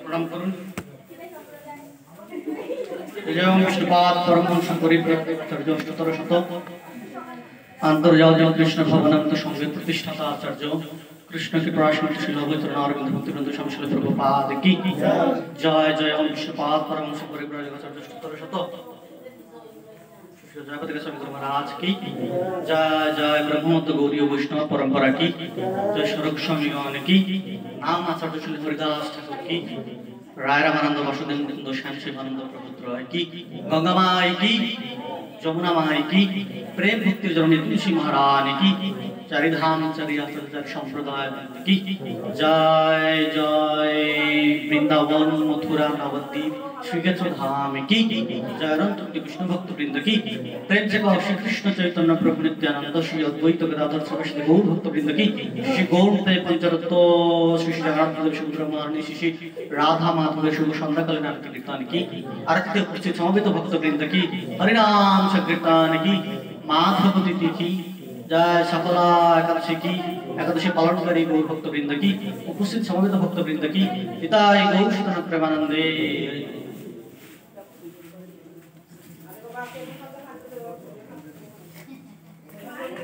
প্রণাম করুন। বিষ্ণুপাদ পরমহংস পরিব্রাজকাচার্য অষ্টতর শত আন্তর্জাতিক কৃষ্ণ ভবনান্ত সংঘের প্রতিষ্ঠাতা আচার্য কৃষ্ণকে পড়াশোনা ছিল অবৈতরণ অরবিন্দ ভক্তিবৃন্দ স্বামী প্রভুপাদ কি জয় জয় ওম বিষ্ণুপাদ পরমহংস পরিব্রাজকাচার্য অষ্টতর শত জয়পতি গোস্বামী মহারাজ কি জয় জয় ব্রহ্মমত গৌরী বৈষ্ণব परंपरा की जय स्वरूप गोस्वामी गण की नाम आचार्य श्री हरिदास ठाकुर की राय रामानंद वासुदेव मुकुंद श्याम शिवानंद प्रभुत्र की गंगा माई की যমুনা মাই কি প্রেম ভক্তির জননী তুলসী মহারানী কি চারিধাম চারি সম্প্রদায় কি জয় জয় বৃন্দাবন মথুরা নবদ্বীপ শ্রীক্ষেত্র ধাম কি জয় অনন্ত কৃষ্ণ ভক্ত বৃন্দ কি প্রেম से कहो श्री कृष्ण चैतन्य प्रभु नित्यानंद श्री अद्वैत गदाधर सर्वश्री गौर भक्त वृंद की श्री गौर पंचरत्न श्री श्री जगन्नाथ देव सुब्रह्मण्य श्री राधा माधव शुभ संध्याकालीन आरती कीर्तन की आरती उपस्थित समवेत भक्त वृंद की हरिनाम संकीर्तन की माधवती तिथि जय सकला एकादशी की एकादशी पालनकारी गौर भक्त वृंद की उपस्थित समवेत भक्त वृंद की पिताय गौर सुतन प्रेमानंदे